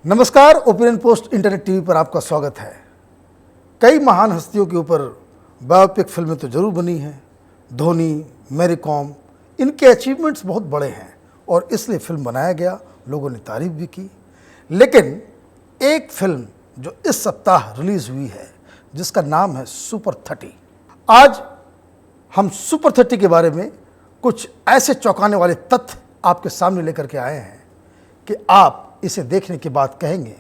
नमस्कार, opinion post internet TV पर आपका स्वागत है। कई महान हस्तियों के ऊपर बायोपिक फिल्में तो जरूर बनी हैं। धोनी, मैरी कॉम, इनके अचीवमेंट्स बहुत बड़े हैं और इसलिए फिल्म बनाया गया, लोगों ने तारीफ भी की। लेकिन एक फिल्म जो इस सप्ताह रिलीज हुई है जिसका नाम है सुपर 30। आज हम सुपर 30 के बारे में कुछ ऐसे चौंकाने वाले तथ्य आपके सामने लेकर के आए हैं कि आप इसे देखने के बाद कहेंगे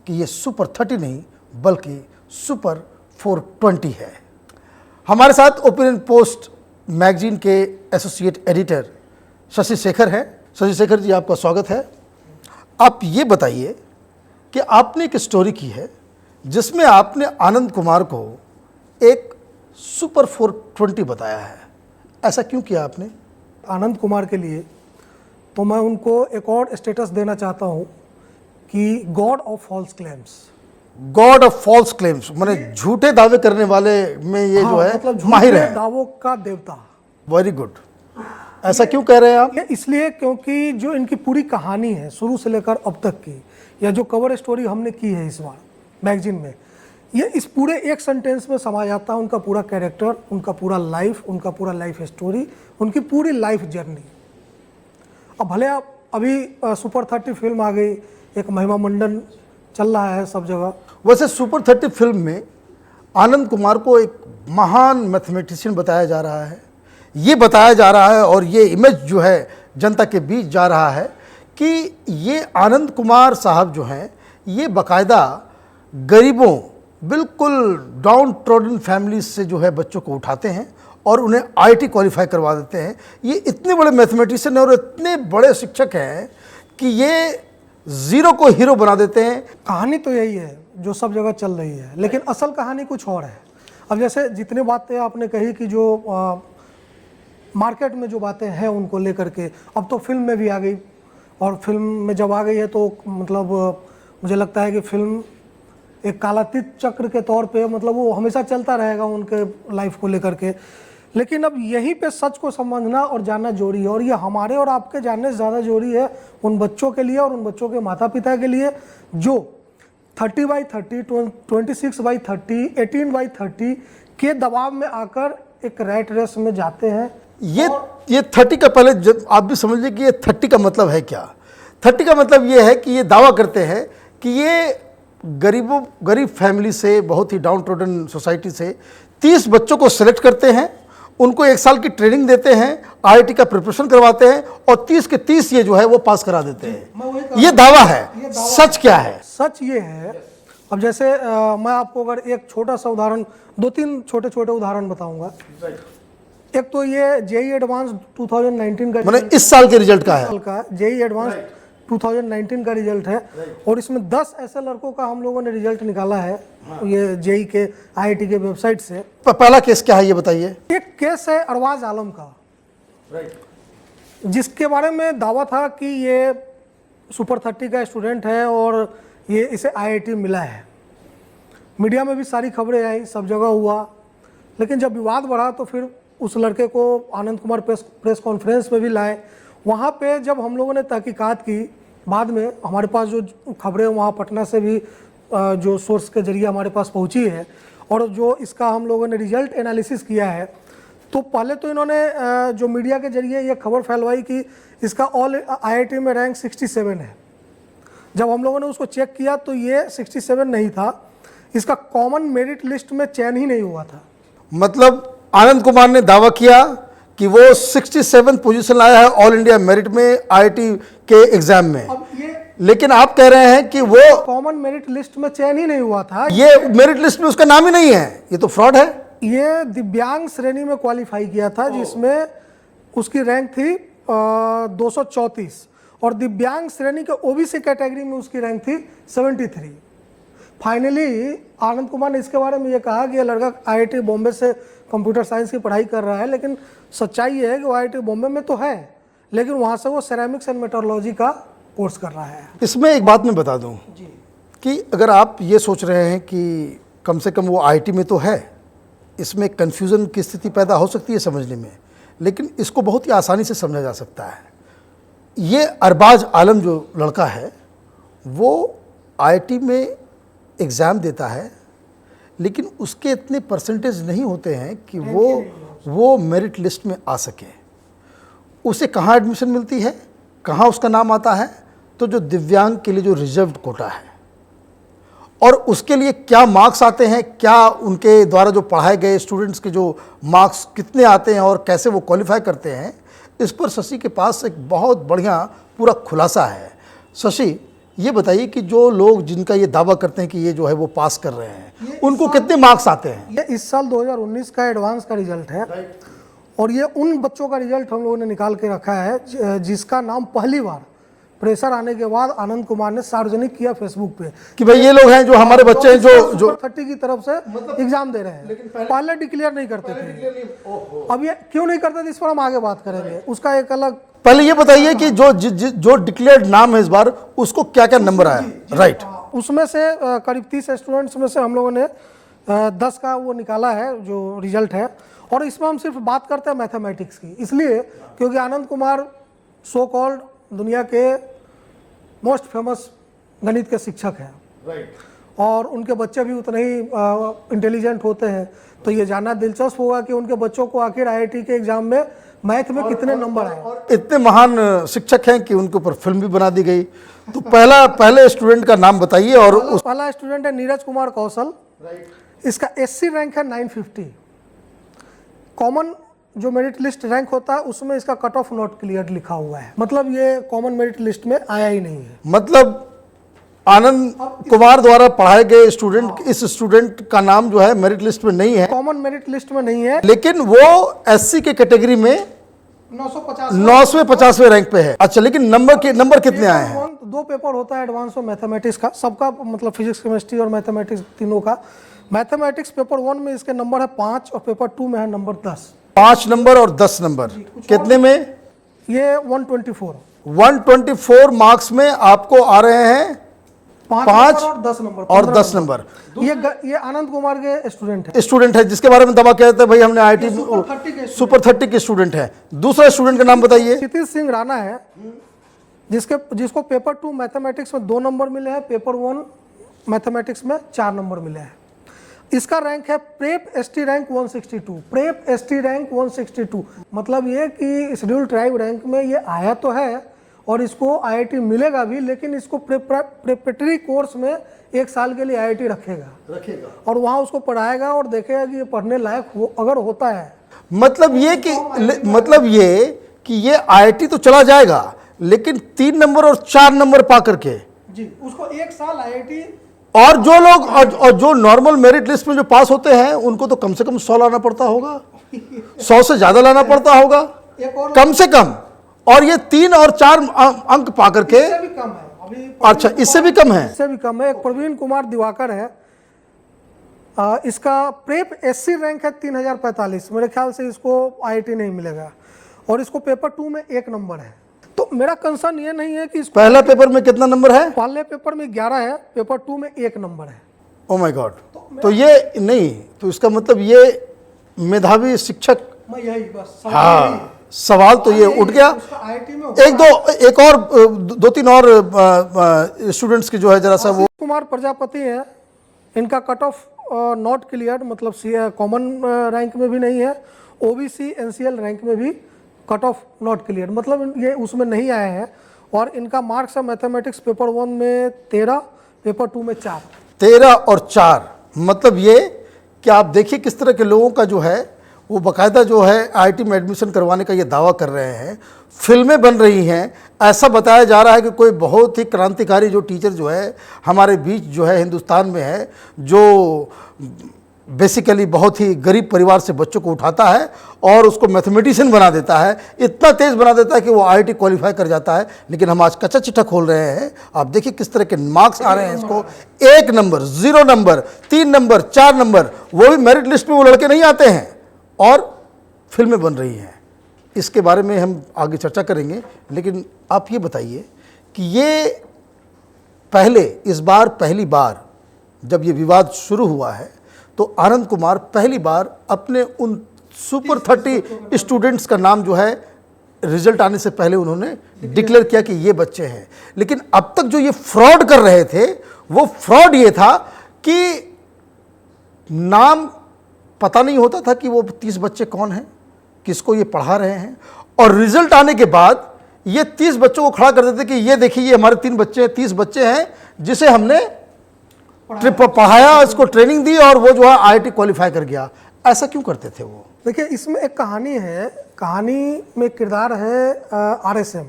कि ये सुपर 30 नहीं बल्कि सुपर 420 है। हमारे साथ ओपिनियन पोस्ट मैगजीन के एसोसिएट एडिटर शशि शेखर हैं। शशि शेखर जी, आपका स्वागत है। आप ये बताइए कि आपने एक स्टोरी की है जिसमें आपने आनंद कुमार को एक सुपर 420 बताया है। ऐसा क्यों किया आपने? आनंद कुमार के लिए तो मैं उनको एक और स्टेटस देना चाहता हूं कि god of false claims. God of false claims माने झूठे दावे करने वाले में ये जो है मतलब माहिर है, दावों का देवता। Very good. ऐसा क्यों कह रहे हैं आप? ये इसलिए क्योंकि जो इनकी पूरी कहानी है शुरू से लेकर अब तक की, या जो कवर स्टोरी हमने की है इस बार मैगजीन में, ये इस पूरे एक सेंटेंस में समा जाता है। उनका पूरा कैरेक्टर, उनका पूरा लाइफ, उनका पूरा लाइफ स्टोरी, उनकी पूरी लाइफ जर्नी। अब भले आप अभी सुपर 30 फिल्म आ गई, एक महिमा मंडन चल रहा है सब जगह। वैसे सुपर 30 फिल्म में आनंद कुमार को एक महान मैथमेटिशियन बताया जा रहा है। ये बताया जा रहा है और ये इमेज जो है जनता के बीच जा रहा है कि ये आनंद कुमार साहब जो हैं ये बाकायदा गरीबों, बिल्कुल डाउन ट्रोडन फैमिली से जो है बच्चों को उठाते हैं और उन्हें आईटी क्वालिफाई करवा देते हैं। ये इतने बड़े मैथमेटिशियन और इतने बड़े शिक्षक हैं कि ये जीरो को हीरो बना देते हैं। कहानी तो यही है जो सब जगह चल रही है, लेकिन असल कहानी कुछ और है। अब जैसे जितनी बातें आपने कही कि जो मार्केट में जो बातें हैं उनको लेकर के अब तो फिल्म में भी आ गई, और फिल्म में जब आ गई है तो मतलब मुझे लगता है कि फिल्म एक कालातीत चक्र के तौर पे मतलब वो हमेशा चलता रहेगा उनके लाइफ को लेकर के। लेकिन अब यहीं पे सच को समझना और जानना जरूरी है, और ये हमारे और आपके जानने से ज़्यादा जरूरी है उन बच्चों के लिए और उन बच्चों के माता पिता के लिए जो 30/30, 26/30, 18/30 के दबाव में आकर एक रैट रेस में जाते हैं। ये 30 का पहले जब आप भी समझ लीजिए कि ये 30 का मतलब है क्या। 30 का मतलब ये है कि ये दावा करते हैं कि ये गरीब फैमिली से, बहुत ही डाउन ट्रोडन सोसाइटी से 30 बच्चों को सेलेक्ट करते हैं, उनको 1 साल की ट्रेनिंग देते हैं, आईआईटी का प्रिपरेशन करवाते हैं और 30 के 30 ये जो है वो पास करा देते हैं। ये दावा है। सच क्या है? सच ये है, अब जैसे मैं आपको अगर एक छोटा सा उदाहरण, 2-3 छोटे छोटे उदाहरण बताऊंगा। एक तो ये जेई एडवांस 2019 का, मतलब इस साल के रिजल्ट का है, जेई एडवांस 2019 का रिजल्ट है, और इसमें 10 ऐसे लड़कों का हम लोगों ने रिजल्ट निकाला है ये जेई के आईआईटी के वेबसाइट से। पहला केस क्या है ये बताइए। एक केस है अरवाज आलम का, जिसके बारे में दावा था कि ये सुपर 30 का स्टूडेंट है और ये इसे आईआईटी मिला है। मीडिया में भी सारी खबरें आई, सब जगह हुआ, लेकिन जब विवाद बढ़ा तो फिर उस लड़के को आनंद कुमार प्रेस कॉन्फ्रेंस में भी लाए। वहाँ पे जब हम लोगों ने तहकीकात की, बाद में हमारे पास जो खबरें वहाँ पटना से भी जो सोर्स के जरिए हमारे पास पहुँची है, और जो इसका हम लोगों ने रिजल्ट एनालिसिस किया है, तो पहले तो इन्होंने जो मीडिया के जरिए ये खबर फैलवाई कि इसका ऑल आईआईटी में रैंक 67 है। जब हम लोगों ने उसको चेक किया तो ये 67 नहीं था, इसका कॉमन मेरिट लिस्ट में चयन ही नहीं हुआ था। मतलब आनंद कुमार ने दावा किया कि वो 67 पोजीशन लाया है ऑल इंडिया मेरिट में आईआईटी के एग्जाम में। अब ये लेकिन आप कह रहे हैं कि वो कॉमन मेरिट लिस्ट में चयन ही नहीं हुआ था, ये मेरिट लिस्ट में उसका नाम ही नहीं है, ये तो फ्रॉड है। ये दिव्यांग श्रेणी में क्वालिफाई किया था, जिसमें उसकी रैंक थी 234, और दिव्यांग श्रेणी के ओबीसी कैटेगरी में उसकी रैंक थी 73। फाइनली आनंद कुमार ने इसके बारे में ये कहा कि ये लड़का आईआईटी बॉम्बे से कंप्यूटर साइंस की पढ़ाई कर रहा है, लेकिन सच्चाई ये है कि वो आईआईटी बॉम्बे में तो है, लेकिन वहाँ से वो सेरेमिक्स एंड मेट्रोलॉजी का कोर्स कर रहा है। इसमें एक बात मैं बता दूं कि अगर आप ये सोच रहे हैं कि कम से कम वो आईआईटी में तो है, इसमें कन्फ्यूज़न की स्थिति पैदा हो सकती है समझने में, लेकिन इसको बहुत ही आसानी से समझा जा सकता है। ये अरबाज आलम जो लड़का है वो आईआईटी में एग्ज़ाम देता है, लेकिन उसके इतने परसेंटेज नहीं होते हैं कि वो मेरिट लिस्ट में आ सके। उसे कहाँ एडमिशन मिलती है, कहाँ उसका नाम आता है? तो जो दिव्यांग के लिए जो रिजर्व्ड कोटा है, और उसके लिए क्या मार्क्स आते हैं, क्या उनके द्वारा जो पढ़ाए गए स्टूडेंट्स के जो मार्क्स कितने आते हैं और कैसे वो क्वालिफाई करते हैं, इस पर शशि के पास एक बहुत बढ़िया पूरा खुलासा है। शशि, ये बताइए कि जो लोग जिनका ये दावा करते हैं कि ये जो है वो पास कर रहे हैं, उनको कितने मार्क्स आते हैं? ये इस साल 2019 का एडवांस का रिजल्ट है, और ये उन बच्चों का रिजल्ट हम लोगों ने निकाल के रखा है जिसका नाम पहली बार प्रेशर आने के बाद आनंद कुमार ने सार्वजनिक किया फेसबुक पे कि भाई ये लोग हैं जो हमारे बच्चे हैं जो 30 की तरफ से एग्जाम दे रहे हैं। पहले डिक्लेयर नहीं करते थे। अब ये क्यों नहीं करते थे, इस पर हम आगे बात करेंगे, उसका एक अलग। पहले ये बताइए कि जो डिक्लेयर्ड नाम है इस बार, उसको क्या क्या नंबर आया? राइट, उसमें से करीब 30 स्टूडेंट्स में से हम लोगों ने 10 का वो निकाला है जो रिजल्ट है। और इसमें हम सिर्फ बात करते हैं मैथमेटिक्स की, इसलिए क्योंकि आनंद कुमार सो कॉल्ड दुनिया के मोस्ट फेमस गणित के शिक्षक हैं, और उनके बच्चे भी उतने ही इंटेलिजेंट होते हैं। तो ये जानना दिलचस्प होगा कि उनके बच्चों को आखिर आईआईटी के एग्जाम में मैथ में कितने नंबर आए। इतने महान शिक्षक हैं कि उनके ऊपर फिल्म भी बना दी गई। तो पहले स्टूडेंट का नाम बताइए। और पहला स्टूडेंट है नीरज कुमार कौशल। इसका एससी रैंक है 950। कॉमन जो मेरिट लिस्ट रैंक होता है उसमें इसका कट ऑफ नॉट क्लियर लिखा हुआ है, मतलब ये कॉमन मेरिट लिस्ट में आया ही नहीं है। मतलब आनंद कुमार द्वारा पढ़ाए गए स्टूडेंट, इस स्टूडेंट का नाम जो है मेरिट लिस्ट में नहीं है, कॉमन मेरिट लिस्ट में नहीं है, लेकिन वो एससी के कैटेगरी में 950वें रैंक पे है। अच्छा, लेकिन नंबर कितने आए हैं? 2 पेपर होता है एडवांस और मैथमेटिक्स का, सबका मतलब फिजिक्स केमिस्ट्री और मैथमेटिक्स तीनों का। मैथमेटिक्स पेपर 1 में इसके नंबर है 5 और पेपर 2 में है नंबर 10। 5 नंबर और 10 नंबर कितने में? ये 124 मार्क्स में आपको आ रहे हैं 5 और 10 नंबर और 10 नंबर। ये आनंद कुमार के स्टूडेंट है जिसके बारे में दबा कहते हैं भाई हमने आईआईटी सुपर 30 के स्टूडेंट है। दूसरा स्टूडेंट का नाम बताइए। क्षितिज सिंह राणा है, जिसको पेपर 2 मैथमेटिक्स में 2 नंबर मिले हैं, पेपर 1 मैथमेटिक्स में 4 नंबर मिले हैं। इसका रैंक है prep ST rank 162। Prep ST rank 162 मतलब ये कि शेड्यूल ट्राइब रैंक में ये आया तो है और इसको आईआईटी मिलेगा भी, लेकिन इसको प्रेपरेटरी कोर्स में 1 साल के लिए आईआईटी रखेगा और वहाँ उसको पढ़ाएगा और देखेगा कि ये पढ़ने लायक अगर होता है। मतलब ये कि ये आईआईटी तो चला जाएगा, लेकिन 3 नंबर और 4 नंबर पा करके जी उसको 1 साल आईआईटी। और जो लोग और जो नॉर्मल मेरिट लिस्ट में जो पास होते हैं उनको तो कम से कम 100 लाना पड़ता होगा, 100 से ज्यादा लाना पड़ता होगा कम से कम। और ये 3 और 4 अंक पा करके इससे भी कम है अभी। अच्छा, इससे भी कम है? इससे भी कम है। एक प्रवीण कुमार दिवाकर है, इसका प्रेप एससी रैंक है 3045। मेरे ख्याल से इसको आईआईटी नहीं मिलेगा और इसको पेपर 2 में 1 नंबर है। तो मेरा कंसर्न ये नहीं है कि पहला पेपर में कितना नंबर है? पहले पेपर में 11 है, पेपर 2 में 1 नंबर है। Oh my God. तो ये नहीं, तो इसका मतलब ये मेधावी शिक्षक, मैं यही बस हाँ सवाल तो ये उठ गया। एक और 2-3 और स्टूडेंट्स की जो है जरा सा वो। कुमार प्रजापति है, इनका कट ऑफ नॉट क्लियर, मतलब कॉमन रैंक में भी नहीं है, ओबीसी एनसीएल रैंक में भी कट ऑफ नॉट क्लियर, मतलब ये उसमें नहीं आए हैं। और इनका मार्क्स है मैथमेटिक्स पेपर 1 में 13, पेपर 2 में 4। 13 और 4 मतलब ये कि आप देखिए किस तरह के लोगों का जो है वो बाकायदा जो है आईआईटी में एडमिशन करवाने का ये दावा कर रहे हैं। फिल्में बन रही हैं, ऐसा बताया जा रहा है कि कोई बहुत ही क्रांतिकारी जो टीचर जो है हमारे बीच जो है हिंदुस्तान में है, जो बेसिकली बहुत ही गरीब परिवार से बच्चों को उठाता है और उसको मैथमेटिशियन बना देता है, इतना तेज़ बना देता है कि वो आईआईटी क्वालिफाई कर जाता है। लेकिन हम आज कच्चा चिट्ठा खोल रहे हैं। आप देखिए किस तरह के मार्क्स आ रहे हैं इसको, 1 नंबर, 0 नंबर, 3 नंबर, 4 नंबर, वो भी मेरिट लिस्ट में वो लड़के नहीं आते हैं और फिल्में बन रही हैं। इसके बारे में हम आगे चर्चा करेंगे, लेकिन आप ये बताइए कि ये इस बार पहली बार जब ये विवाद शुरू हुआ है तो आनंद कुमार पहली बार अपने उन सुपर 30 स्टूडेंट्स का नाम जो है रिजल्ट आने से पहले उन्होंने डिक्लेयर किया कि ये बच्चे हैं। लेकिन अब तक जो ये फ्रॉड कर रहे थे वो फ्रॉड ये था कि नाम पता नहीं होता था कि वो 30 बच्चे कौन हैं, किसको ये पढ़ा रहे हैं, और रिजल्ट आने के बाद ये 30 बच्चों को खड़ा कर देते कि ये देखिए ये हमारे 3 बच्चे हैं, 30 बच्चे हैं जिसे हमने पढ़ाया, इसको ट्रेनिंग दी और वो जो है IIT क्वालिफाई कर गया। ऐसा क्यों करते थे वो? देखिए, इसमें एक कहानी है, कहानी में किरदार है RSM,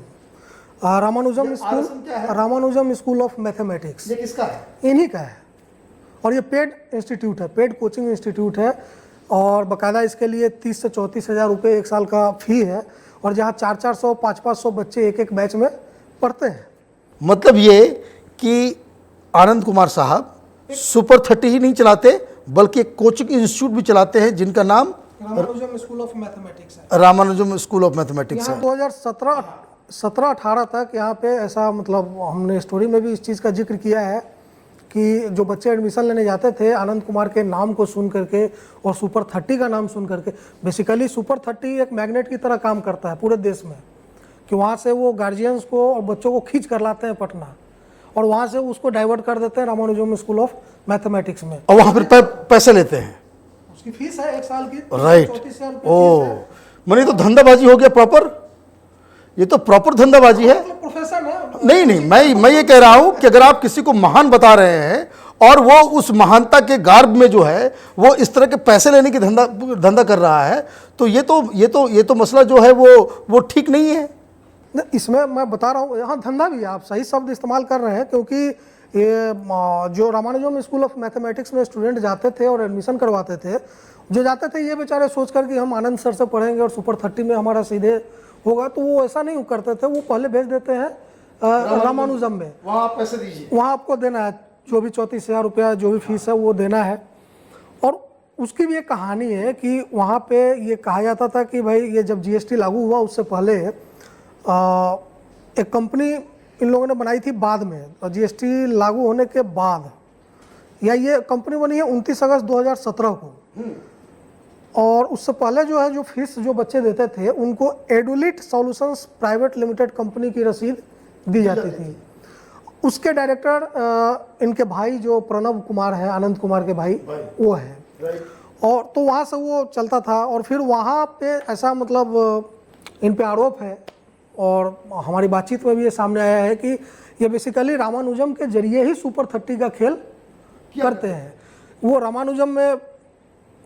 Ramanujan school, Ramanujan school of mathematics. ये किसका है? इन्हीं का है, और ये पेड इंस्टीट्यूट है, पेड कोचिंग इंस्टीट्यूट है, और बाकायदा इसके लिए 30 से 34 हज़ार रुपये एक साल का फ़ी है, और जहाँ 400-400 500-500 बच्चे एक बैच में पढ़ते हैं। मतलब ये कि आनंद कुमार साहब सुपर 30 ही नहीं चलाते बल्कि एक कोचिंग इंस्टीट्यूट भी चलाते हैं जिनका नाम रामानुजम स्कूल ऑफ मैथमेटिक्स है। रामानुजम स्कूल ऑफ मैथमेटिक्स यहाँ है। 2017-18 तक यहाँ पे ऐसा, मतलब हमने स्टोरी में भी इस चीज़ का जिक्र किया है कि जो बच्चे एडमिशन लेने जाते थे आनंद कुमार के नाम को सुन करके और सुपर 30 का नाम सुन करके, बेसिकली सुपर 30 एक मैग्नेट की तरह काम करता है पूरे देश में, कि वहाँ से वो गार्जियंस को और बच्चों को खींच कर लाते हैं पटना, और वहाँ से उसको डाइवर्ट कर देते हैं रामानुजम स्कूल ऑफ मैथमेटिक्स में, और वहाँ फिर पैसे लेते हैं। उसकी फीस है 1 साल की, राइट। 34,000 रुपये ओ, फीस है। मैंने तो धंधाबाजी हो गया प्रॉपर, ये तो प्रॉपर धंधाबाजी है। मतलब प्रोफेशन है। नहीं, मैं ये कह रहा हूं कि अगर आप किसी को महान बता रहे हैं और वो उस महानता के गार्ब में जो है वो इस तरह के पैसे लेने की धंधा कर रहा है, तो ये तो मसला जो है वो ठीक नहीं है। इसमें मैं बता रहा हूँ, यहाँ धंधा भी है, आप सही शब्द इस्तेमाल कर रहे हैं, क्योंकि ये जो रामानुजम स्कूल ऑफ मैथमेटिक्स में स्टूडेंट जाते थे और एडमिशन करवाते थे, जो जाते थे ये बेचारे सोच कर कि हम आनंद सर से पढ़ेंगे और सुपर 30 में हमारा सीधे होगा, तो वो ऐसा नहीं करते थे। वो पहले भेज देते हैं रामानुजम में, वहाँ आप पैसे दीजिए, वहाँ आपको देना है जो भी 34,000 रुपया जो भी फीस है वो देना है। और उसकी भी एक कहानी है कि वहाँ पे ये कहा जाता था कि भाई ये जब GST लागू हुआ उससे पहले एक कंपनी इन लोगों ने बनाई थी बाद में, और GST लागू होने के बाद, या ये कंपनी बनी है 29 अगस्त 2017 को, और उससे पहले जो है जो फीस जो बच्चे देते थे उनको एडुलिट सॉल्यूशंस प्राइवेट लिमिटेड कंपनी की रसीद दी जाती थी। उसके डायरेक्टर इनके भाई जो प्रणव कुमार है, आनंद कुमार के भाई वो है, और तो वहाँ से वो चलता था। और फिर वहाँ पे ऐसा, मतलब इन पे आरोप है और हमारी बातचीत में भी ये सामने आया है कि ये बेसिकली रामानुजम के जरिए ही सुपर 30 का खेल करते हैं। वो रामानुजम में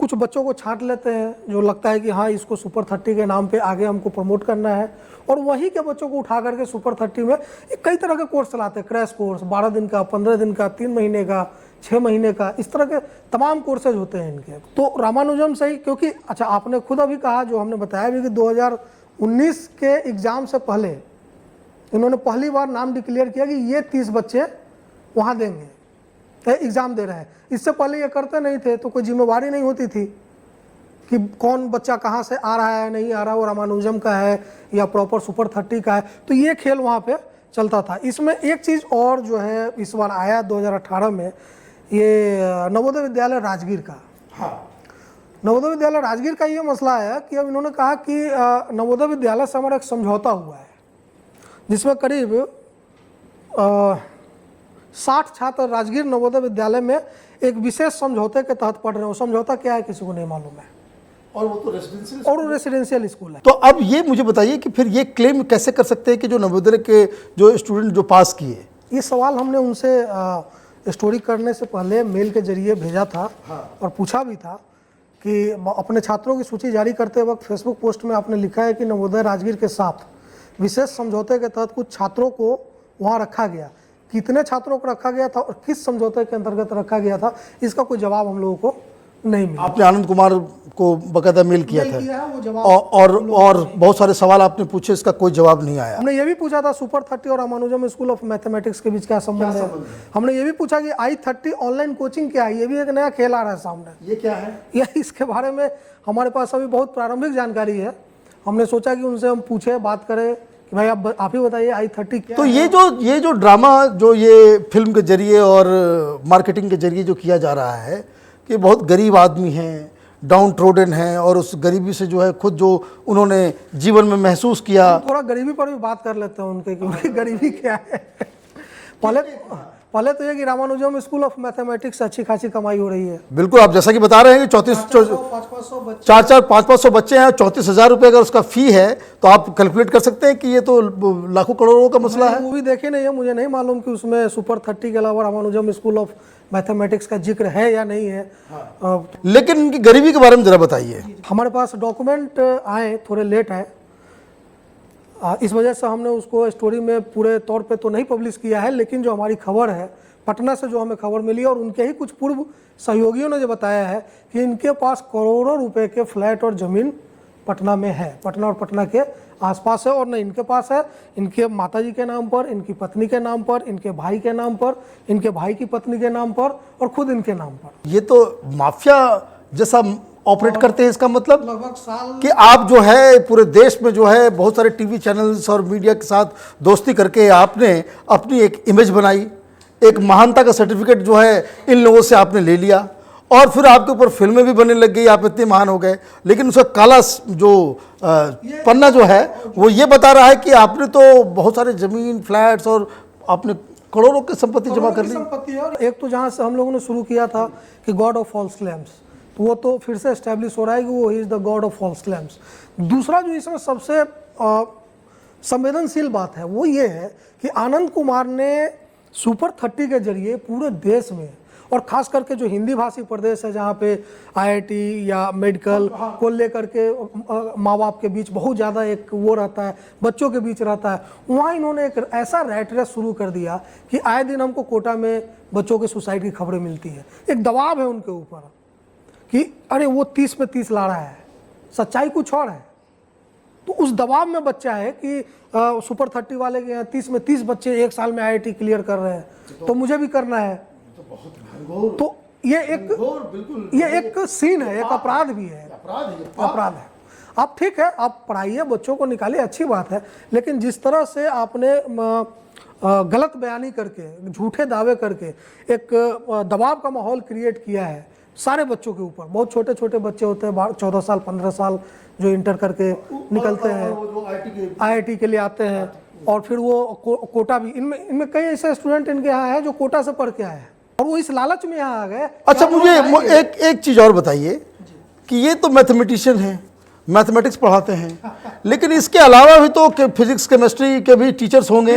कुछ बच्चों को छांट लेते हैं जो लगता है कि हाँ इसको सुपर 30 के नाम पे आगे हमको प्रमोट करना है, और वही के बच्चों को उठा करके सुपर 30 में कई तरह के कोर्स चलाते हैं, क्रैश कोर्स 12 दिन का, 15 दिन का, 3 महीने का, 6 महीने का, इस तरह के तमाम कोर्सेज होते हैं इनके। तो रामानुजम से ही, क्योंकि अच्छा आपने खुद अभी कहा, जो हमने बताया भी कि 2019 के एग्ज़ाम से पहले इन्होंने पहली बार नाम डिक्लेयर किया कि ये 30 बच्चे वहाँ देंगे, एग्ज़ाम दे रहे हैं। इससे पहले ये करते नहीं थे, तो कोई जिम्मेवारी नहीं होती थी कि कौन बच्चा कहाँ से आ रहा है, नहीं आ रहा, वो रामानुजम का है या प्रॉपर सुपर 30 का है, तो ये खेल वहाँ पे चलता था। इसमें एक चीज़ और जो है इस बार आया 2018 में, ये नवोदय विद्यालय राजगीर का। हाँ, नवोदय विद्यालय राजगीर का ये मसला है कि अब इन्होंने कहा कि नवोदय विद्यालय से हमारा एक समझौता हुआ है जिसमें करीब 60 छात्र राजगीर नवोदय विद्यालय में एक विशेष समझौते के तहत पढ़ रहे हो। समझौता क्या है किसी को नहीं मालूम है, और वो तो रेसिडेंशियल, और वो रेसिडेंशियल स्कूल है। तो अब ये मुझे बताइए कि फिर ये क्लेम कैसे कर सकते हैं कि जो नवोदय के जो स्टूडेंट जो पास किए? ये सवाल हमने उनसे स्टोरी करने से पहले मेल के जरिए भेजा था। हाँ। और पूछा भी था कि अपने छात्रों की सूची जारी करते वक्त फेसबुक पोस्ट में आपने लिखा है कि नवोदय राजगीर के साथ विशेष समझौते के तहत कुछ छात्रों को वहाँ रखा गया। कितने छात्रों को रखा गया था और किस समझौते के अंतर्गत रखा गया था, इसका कोई जवाब हम लोगों को नहीं मिला। आपने आनंद कुमार को बकायदा मेल किया था, वो जवाब और बहुत सारे सवाल आपने पूछे, इसका कोई जवाब नहीं आया। हमने ये भी पूछा था सुपर 30 और रामानुजम स्कूल ऑफ मैथमेटिक्स के बीच क्या संबंध है। हमने ये भी पूछा कि I30 ऑनलाइन कोचिंग क्या है, ये भी एक नया खेल आ रहा है सामने, ये क्या है? या इसके बारे में हमारे पास अभी बहुत प्रारंभिक जानकारी है। हमने सोचा कि उनसे हम पूछे, बात करें कि भाई आप ही बताइए I30 क्या तो है? ये जो ड्रामा जो ये फिल्म के जरिए और मार्केटिंग के जरिए जो किया जा रहा है कि बहुत गरीब आदमी हैं, डाउन ट्रोडन हैं, और उस गरीबी से जो है खुद जो उन्होंने जीवन में महसूस किया। थोड़ा गरीबी पर भी बात कर लेते हैं उनके, क्योंकि गरीबी क्या है। पहले तो ये कि रामानुजम स्कूल ऑफ मैथमेटिक्स अच्छी खासी कमाई हो रही है। बिल्कुल, आप जैसा कि बता रहे हैं कि 500 बच्चे 400-500 बच्चे हैं, 34,000 रुपये अगर उसका फ़ी है तो आप कैलकुलेट कर सकते हैं कि ये तो लाखों करोड़ों का मसला है। मूवी देखी नहीं है, मुझे नहीं मालूम कि उसमें सुपर 30 के अलावा रामानुजम स्कूल ऑफ मैथमेटिक्स का जिक्र है या नहीं है। लेकिन इनकी गरीबी के बारे में ज़रा बताइए। हमारे पास डॉक्यूमेंट आए, थोड़े लेट आए, इस वजह से हमने उसको स्टोरी में पूरे तौर पे तो नहीं पब्लिश किया है, लेकिन जो हमारी खबर है पटना से, जो हमें खबर मिली और उनके ही कुछ पूर्व सहयोगियों ने जो बताया है कि इनके पास करोड़ों रुपए के फ्लैट और ज़मीन पटना में है, पटना और पटना के आसपास है। और न इनके पास है, इनके माताजी के नाम पर, इनकी पत्नी के नाम पर, इनके भाई के नाम पर, इनके भाई की पत्नी के नाम पर और खुद इनके नाम पर। ये तो माफिया जैसा ऑपरेट करते हैं। इसका मतलब लगभग साल कि आप जो है पूरे देश में जो है बहुत सारे टीवी चैनल्स और मीडिया के साथ दोस्ती करके आपने अपनी एक इमेज बनाई, एक महानता का सर्टिफिकेट जो है इन लोगों से आपने ले लिया और फिर आपके ऊपर फिल्में भी बनने लग गई, आप इतने महान हो गए। लेकिन उसका काला जो पन्ना जो है वो ये बता रहा है कि आपने तो बहुत सारे ज़मीन, फ्लैट्स और आपने करोड़ों की संपत्ति जमा कर ली। संपत्ति है। और एक तो जहाँ से हम लोगों ने शुरू किया था कि गॉड ऑफ फॉल्स क्लेम्स, तो वो तो फिर से एस्टेब्लिश हो रहा है कि वो is the god of false claims. दूसरा जो इसमें सबसे संवेदनशील बात है वो ये है कि आनंद कुमार ने सुपर 30 के जरिए पूरे देश में और ख़ास करके जो हिंदी भाषी प्रदेश है जहाँ पे आईआईटी या मेडिकल को लेकर के माँ बाप के बीच बहुत ज़्यादा एक वो रहता है, बच्चों के बीच रहता है, वहाँ इन्होंने एक ऐसा रैट रेस शुरू कर दिया कि आए दिन हमको कोटा में बच्चों के सुसाइड की खबरें मिलती है। एक दबाव है उनके ऊपर कि अरे वो 30 पे 30 ला रहा है, सच्चाई कुछ और है। तो उस दबाव में बच्चा है कि सुपर 30 वाले के यहाँ 30 में 30 बच्चे एक साल में आईआईटी क्लियर कर रहे हैं, तो मुझे भी करना है। तो ये एक सीन है, एक अपराध भी है, अपराध है। आप ठीक है, आप पढ़ाइए, बच्चों को निकालिए, अच्छी बात है, लेकिन जिस तरह से आपने गलत बयानी करके, झूठे दावे करके एक दबाव का माहौल क्रिएट किया है सारे बच्चों के ऊपर। बहुत छोटे छोटे बच्चे होते हैं, 14 साल 15 साल, जो इंटर करके निकलते हैं, आईआईटी के लिए आते हैं और फिर वो कोटा भी, इनमें कई ऐसे स्टूडेंट इनके यहाँ हैं जो कोटा से पढ़ के आए हैं और वो इस लालच में यहाँ आ गए। अच्छा, मुझे एक चीज़ और बताइए कि ये तो मैथमेटिशियन हैं, मैथमेटिक्स पढ़ाते हैं, लेकिन इसके अलावा भी तो फिजिक्स केमिस्ट्री के भी टीचर्स होंगे।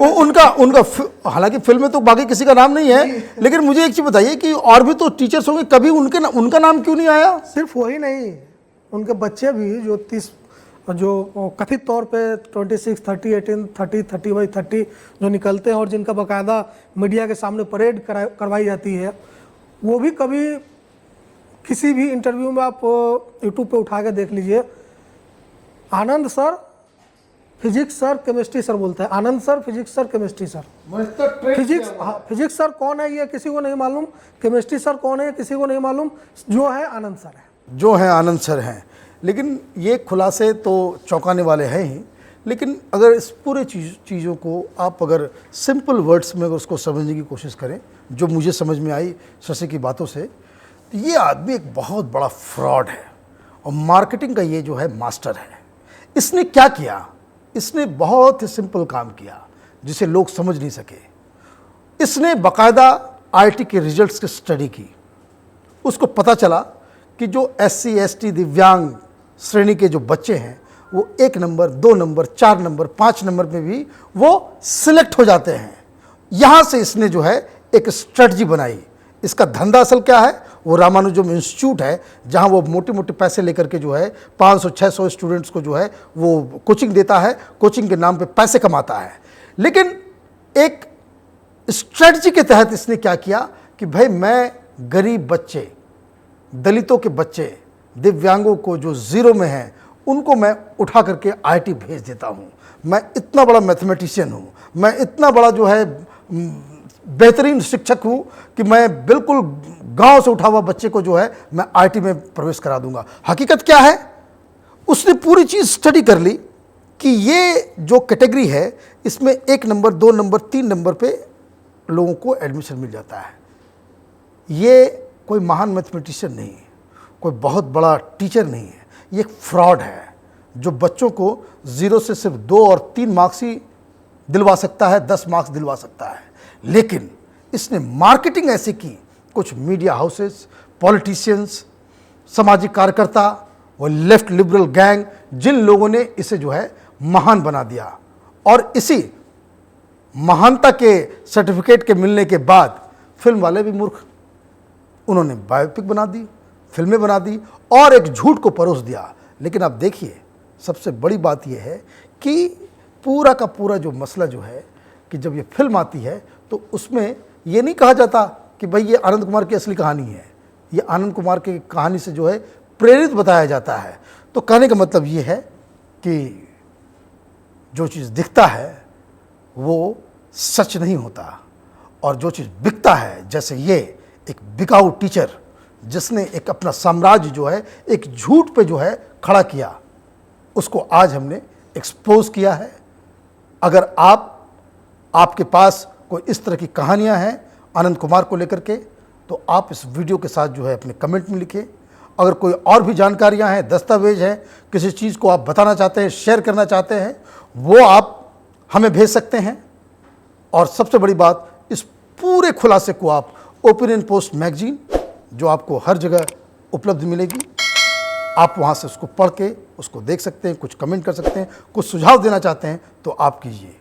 उनका हालांकि फिल्म में तो बाकी किसी का नाम नहीं है, लेकिन मुझे एक चीज़ बताइए कि और भी तो टीचर्स होंगे, कभी उनका नाम क्यों नहीं आया? सिर्फ वही नहीं, उनके बच्चे भी जो 30 जो कथित तौर पे 26, 30, 18, 30, 30/30 जो निकलते हैं और जिनका बाकायदा मीडिया के सामने परेड करवाई जाती है, वो भी कभी किसी भी इंटरव्यू में आप यूट्यूब पे उठा के देख लीजिए, Anand sir physics sir chemistry sir बोलते हैं, Anand sir physics sir chemistry sir. Physics sir कौन है ये किसी को नहीं मालूम, केमिस्ट्री सर कौन है ये किसी को नहीं मालूम, जो है आनंद सर है, जो है आनंद सर हैं। लेकिन ये खुलासे तो चौंकाने वाले हैं ही, लेकिन अगर इस पूरे चीज़ों को आप अगर सिंपल वर्ड्स में अगर उसको समझने की कोशिश करें, जो मुझे समझ में आई शशि की बातों से, तो ये आदमी एक बहुत बड़ा फ्रॉड है और मार्केटिंग का ये जो है मास्टर है। इसने क्या किया? इसने बहुत ही सिंपल काम किया जिसे लोग समझ नहीं सके। इसने बाकायदा आईआईटी के रिजल्ट्स की स्टडी की। उसको पता चला कि जो SC ST दिव्यांग श्रेणी के जो बच्चे हैं वो 1 नंबर, 2 नंबर, 4 नंबर, 5 नंबर में भी वो सिलेक्ट हो जाते हैं। यहाँ से इसने जो है एक स्ट्रेटजी बनाई। इसका धंधा असल क्या है? वो रामानुजम इंस्टीट्यूट है, जहाँ वो मोटे मोटे पैसे लेकर के जो है 500-600 स्टूडेंट्स को जो है वो कोचिंग देता है, कोचिंग के नाम पे पैसे कमाता है। लेकिन एक स्ट्रेटजी के तहत इसने क्या किया कि भाई मैं गरीब बच्चे, दलितों के बच्चे, दिव्यांगों को जो ज़ीरो में हैं, उनको मैं उठा करके आईआईटी भेज देता हूँ। मैं इतना बड़ा मैथमेटिशियन हूँ, मैं इतना बड़ा जो है बेहतरीन शिक्षक हूँ कि मैं बिल्कुल गांव से उठा हुआ बच्चे को जो है मैं आईआईटी में प्रवेश करा दूंगा। हकीकत क्या है? उसने पूरी चीज़ स्टडी कर ली कि ये जो कैटेगरी है इसमें 1 नंबर, 2 नंबर, 3 नंबर पे लोगों को एडमिशन मिल जाता है। ये कोई महान मैथमेटिशियन नहीं है, कोई बहुत बड़ा टीचर नहीं है, ये एक फ्रॉड है जो बच्चों को 0 से सिर्फ 2 और 3 मार्क्स ही दिलवा सकता है, 10 मार्क्स दिलवा सकता है। लेकिन इसने मार्केटिंग ऐसे की, कुछ मीडिया हाउसेस, पॉलिटिशियंस, सामाजिक कार्यकर्ता, वो लेफ्ट लिबरल गैंग, जिन लोगों ने इसे जो है महान बना दिया। और इसी महानता के सर्टिफिकेट के मिलने के बाद फिल्म वाले भी मूर्ख, उन्होंने बायोपिक बना दी, फिल्में बना दी और एक झूठ को परोस दिया। लेकिन आप देखिए, सबसे बड़ी बात यह है कि पूरा का पूरा जो मसला जो है कि जब ये फिल्म आती है तो उसमें ये नहीं कहा जाता कि भाई ये आनंद कुमार की असली कहानी है, ये आनंद कुमार की कहानी से जो है प्रेरित बताया जाता है। तो कहने का मतलब ये है कि जो चीज़ दिखता है वो सच नहीं होता, और जो चीज़ बिकता है, जैसे ये एक बिकाऊ टीचर जिसने एक अपना साम्राज्य जो है एक झूठ पे जो है खड़ा किया, उसको आज हमने एक्सपोज किया है। अगर आपके पास कोई इस तरह की कहानियां हैं आनंद कुमार को लेकर के, तो आप इस वीडियो के साथ जो है अपने कमेंट में लिखें। अगर कोई और भी जानकारियां हैं, दस्तावेज हैं, किसी चीज़ को आप बताना चाहते हैं, शेयर करना चाहते हैं, वो आप हमें भेज सकते हैं। और सबसे बड़ी बात, इस पूरे खुलासे को आप ओपिनियन पोस्ट मैगजीन, जो आपको हर जगह उपलब्ध मिलेगी, आप वहाँ से उसको पढ़ के उसको देख सकते हैं, कुछ कमेंट कर सकते हैं, कुछ सुझाव देना चाहते हैं तो आप कीजिए।